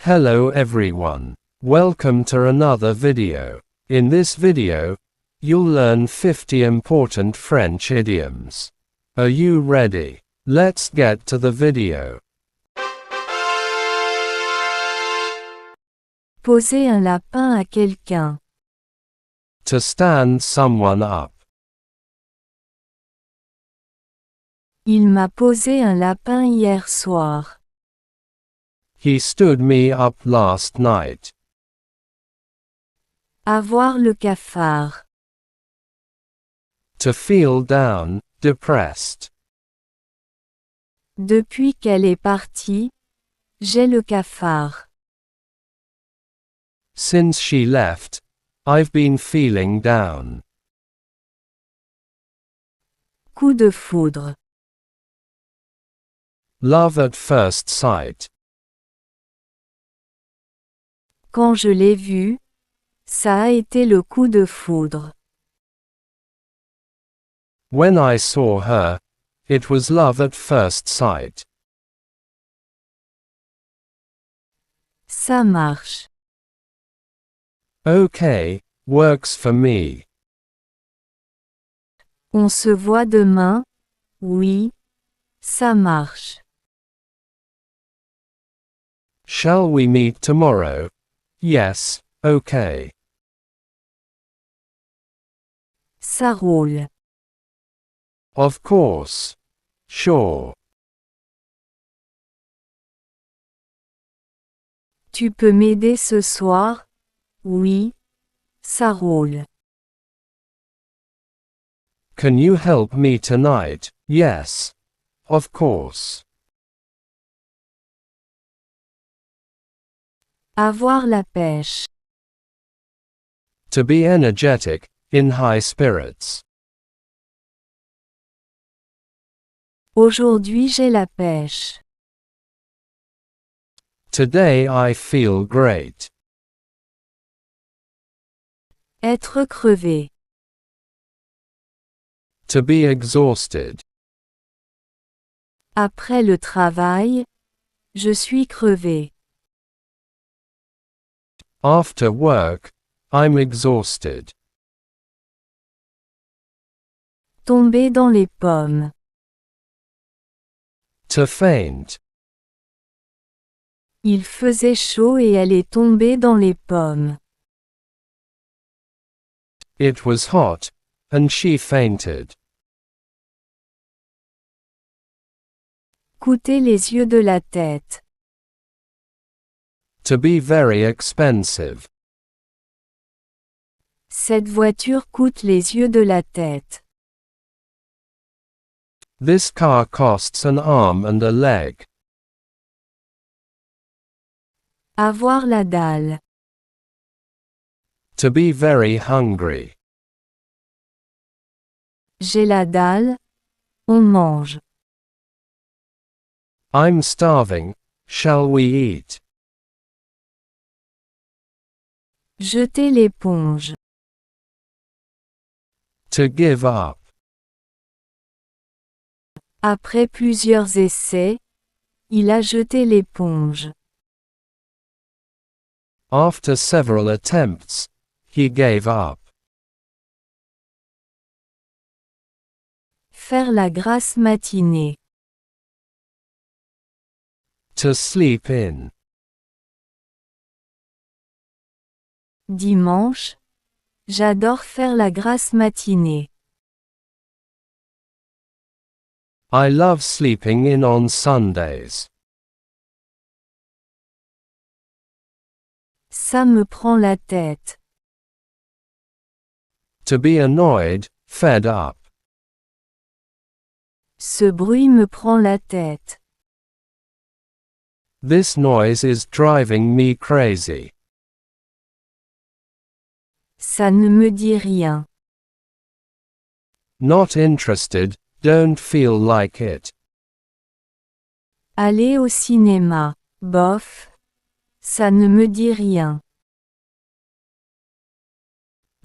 Hello everyone. Welcome to another video. In this video, you'll learn 50 important French idioms. Are you ready? Let's get to the video. Poser un lapin à quelqu'un. To stand someone up. Il m'a posé un lapin hier soir. He stood me up last night. Avoir le cafard. To feel down, depressed. Depuis qu'elle est partie, j'ai le cafard. Since she left, I've been feeling down. Coup de foudre. Love at first sight. Quand je l'ai vue, ça a été le coup de foudre. When I saw her, it was love at first sight. Ça marche. Okay, works for me. On se voit demain? Oui, ça marche. Shall we meet tomorrow? Yes, okay. Ça roule. Of course. Sure. Tu peux m'aider ce soir? Oui, ça roule. Can you help me tonight? Yes. Of course. Avoir la pêche. To be energetic, in high spirits. Aujourd'hui j'ai la pêche. Today I feel great. Être crevé. To be exhausted. Après le travail, je suis crevé. After work, I'm exhausted. Tomber dans les pommes. To faint. Il faisait chaud et elle est tombée dans les pommes. It was hot, and she fainted. Coûter les yeux de la tête. To be very expensive. Cette voiture coûte les yeux de la tête. This car costs an arm and a leg. Avoir la dalle. To be very hungry. J'ai la dalle. On mange. I'm starving. Shall we eat? Jeter l'éponge. To give up. Après plusieurs essais, il a jeté l'éponge. After several attempts, he gave up. Faire la grasse matinée. To sleep in. Dimanche, j'adore faire la grasse matinée. I love sleeping in on Sundays. Ça me prend la tête. To be annoyed, fed up. Ce bruit me prend la tête. This noise is driving me crazy. Ça ne me dit rien. Not interested, don't feel like it. Aller au cinéma. Bof. Ça ne me dit rien.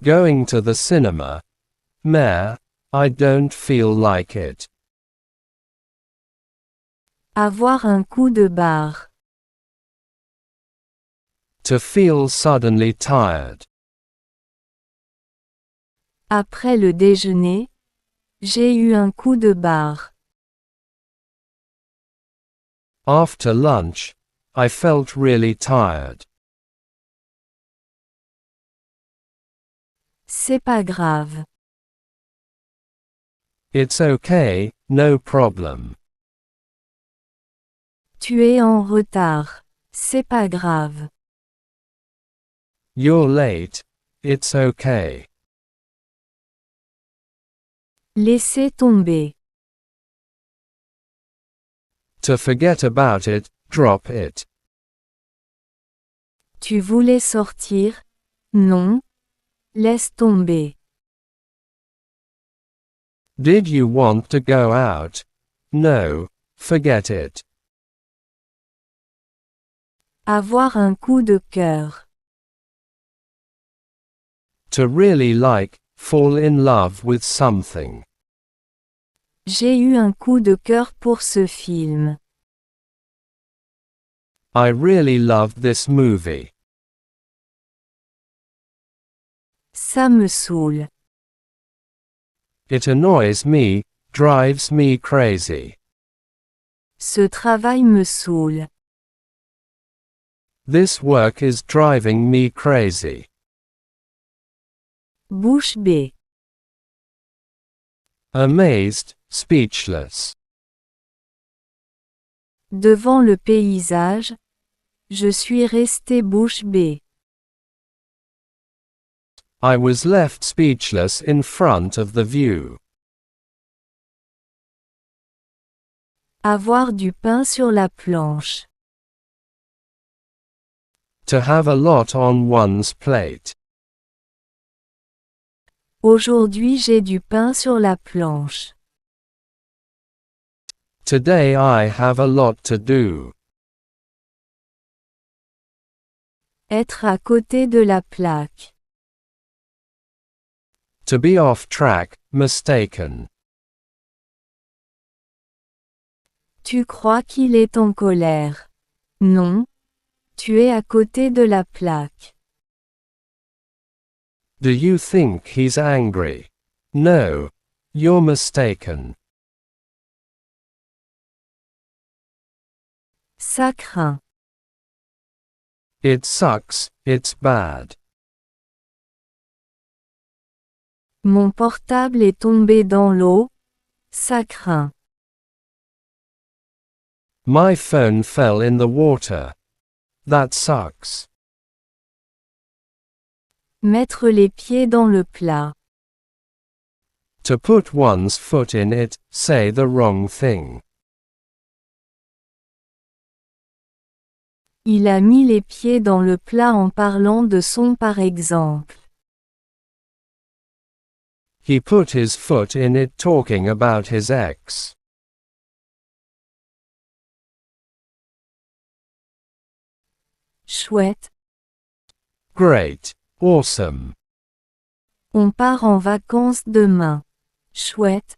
Going to the cinema. Meh, I don't feel like it. Avoir un coup de barre. To feel suddenly tired. Après le déjeuner, j'ai eu un coup de barre. After lunch, I felt really tired. C'est pas grave. It's okay, no problem. Tu es en retard. C'est pas grave. You're late. It's okay. Laissez tomber. To forget about it, drop it. Tu voulais sortir? Non. Laisse tomber. Did you want to go out? No, forget it. Avoir un coup de cœur. To really like, fall in love with something. J'ai eu un coup de cœur pour ce film. I really loved this movie. Ça me saoule. It annoys me, drives me crazy. Ce travail me saoule. This work is driving me crazy. Bouche bée. Amazed, speechless. Devant le paysage, je suis resté bouche bée. I was left speechless in front of the view. Avoir du pain sur la planche. To have a lot on one's plate. Aujourd'hui j'ai du pain sur la planche. Today I have a lot to do. Être à côté de la plaque. To be off track, mistaken. Tu crois qu'il est en colère? Non. Tu es à côté de la plaque. Do you think he's angry? No. You're mistaken. Ça craint. It sucks, it's bad. Mon portable est tombé dans l'eau. Ça craint. My phone fell in the water. That sucks. Mettre les pieds dans le plat. To put one's foot in it, say the wrong thing. Il a mis les pieds dans le plat en parlant de son par exemple. He put his foot in it talking about his ex. Chouette. Great. Awesome. On part en vacances demain. Chouette.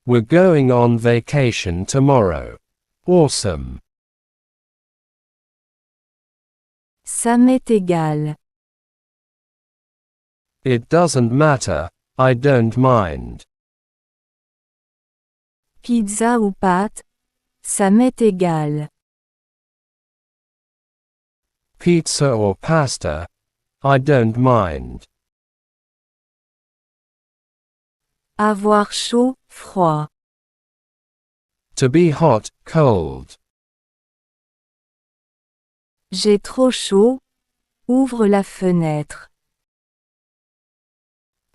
We're going on vacation tomorrow. Awesome. Ça m'est égal. It doesn't matter, I don't mind. Pizza ou pâtes? Ça m'est égal. Pizza or pasta? I don't mind. Avoir chaud, froid. To be hot, cold. J'ai trop chaud. Ouvre la fenêtre.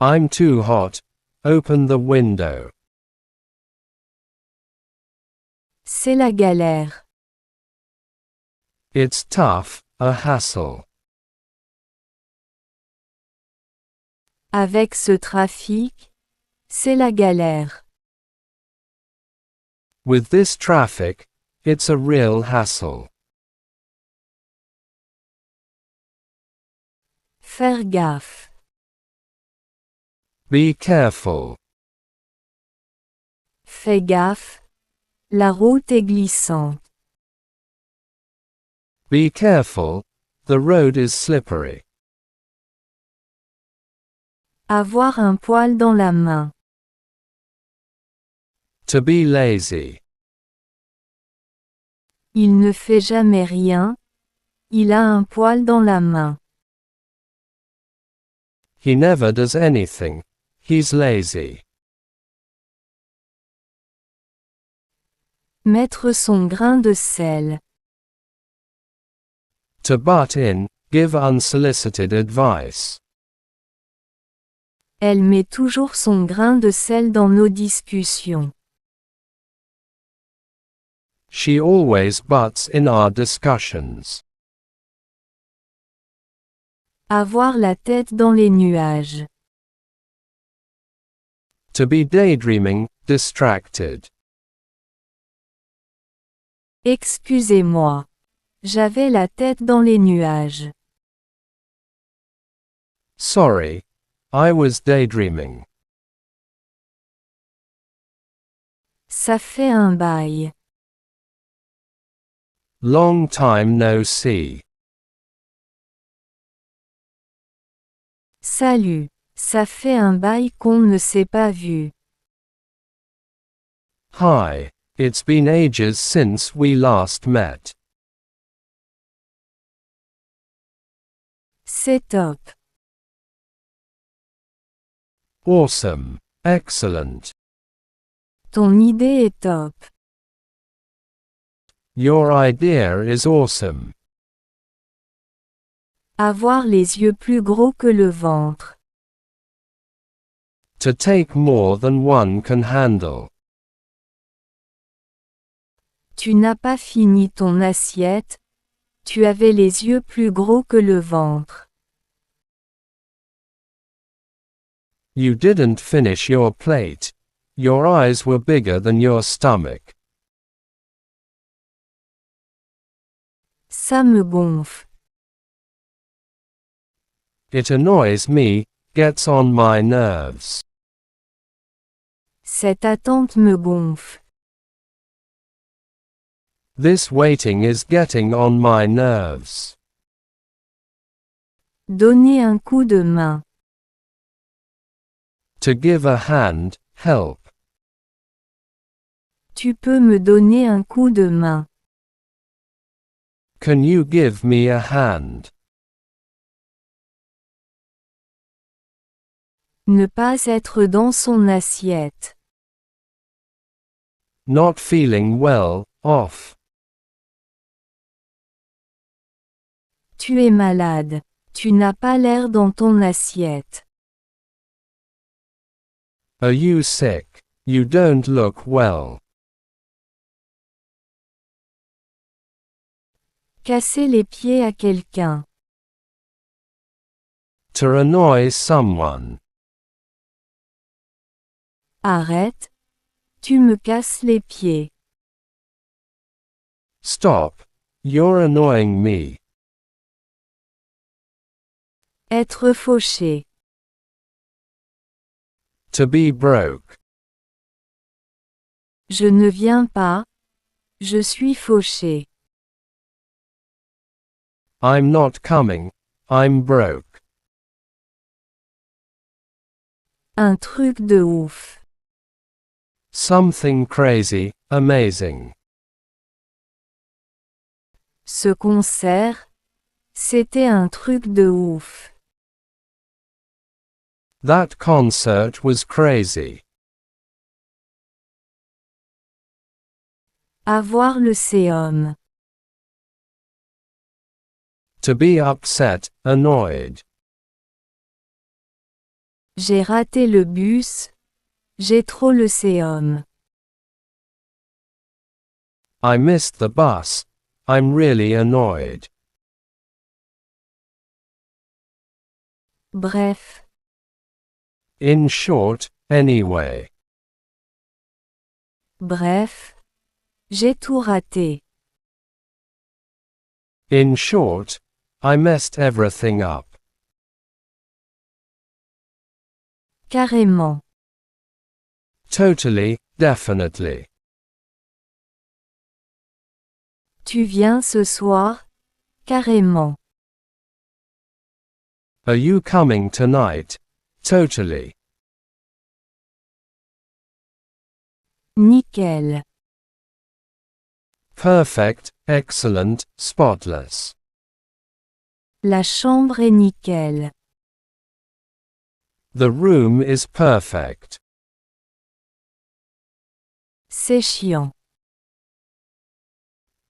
I'm too hot. Open the window. C'est la galère. It's tough, a hassle. Avec ce trafic, c'est la galère. With this traffic, it's a real hassle. Faire gaffe. Be careful. Fais gaffe. La route est glissante. Be careful, the road is slippery. Avoir un poil dans la main. To be lazy. Il ne fait jamais rien. Il a un poil dans la main. He never does anything. He's lazy. Mettre son grain de sel. To butt in, give unsolicited advice. Elle met toujours son grain de sel dans nos discussions. She always butts in our discussions. Avoir la tête dans les nuages. To be daydreaming, distracted. Excusez-moi. J'avais la tête dans les nuages. Sorry. I was daydreaming. Ça fait un bail. Long time no see. Salut. Ça fait un bail qu'on ne s'est pas vu. Hi. It's been ages since we last met. C'est top. Awesome. Excellent. Ton idée est top. Your idea is awesome. Avoir les yeux plus gros que le ventre. To take more than one can handle. Tu n'as pas fini ton assiette. Tu avais les yeux plus gros que le ventre. You didn't finish your plate. Your eyes were bigger than your stomach. Ça me gonfle. It annoys me, gets on my nerves. Cette attente me gonfle. This waiting is getting on my nerves. Donner un coup de main. To give a hand, help. Tu peux me donner un coup de main. Can you give me a hand? Ne pas être dans son assiette. Not feeling well, off. Tu es malade. Tu n'as pas l'air dans ton assiette. Are you sick? You don't look well. Casser les pieds à quelqu'un. To annoy someone. Arrête. Tu me casses les pieds. Stop. You're annoying me. Être fauché. To be broke. Je ne viens pas. Je suis fauché. I'm not coming. I'm broke. Un truc de ouf. Something crazy, amazing. Ce concert, c'était un truc de ouf. That concert was crazy. Avoir le séum. To be upset, annoyed. J'ai raté le bus. J'ai trop le séum. I missed the bus. I'm really annoyed. Bref. In short, anyway. Bref. J'ai tout raté. In short, I messed everything up. Carrément. Totally, definitely. Tu viens ce soir? Carrément. Are you coming tonight? Totally. Nickel. Perfect, excellent, spotless. La chambre est nickel. The room is perfect. C'est chiant.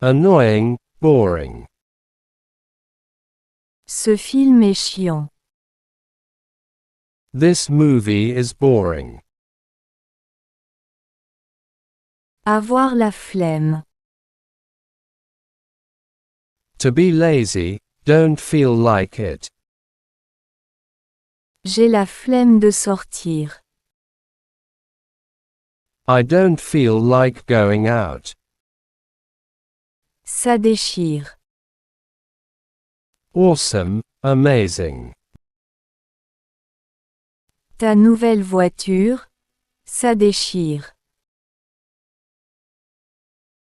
Annoying, boring. Ce film est chiant. This movie is boring. Avoir la flemme. To be lazy, don't feel like it. J'ai la flemme de sortir. I don't feel like going out. Ça déchire. Awesome, amazing. Ta nouvelle voiture, ça déchire.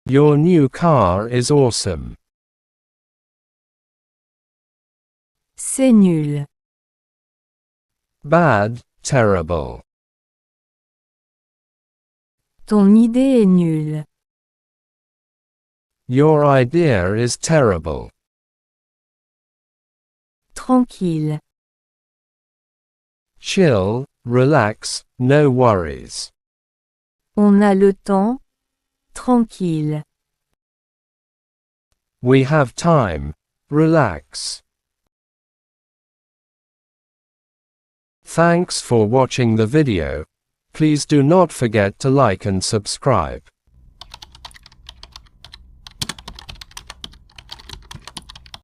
Your new car is awesome. C'est nul. Bad, terrible. Ton idée est nulle. Your idea is terrible. Tranquille. Chill, relax, no worries. On a le temps. Tranquille. We have time. Relax. Thanks for watching the video. Please do not forget to like and subscribe.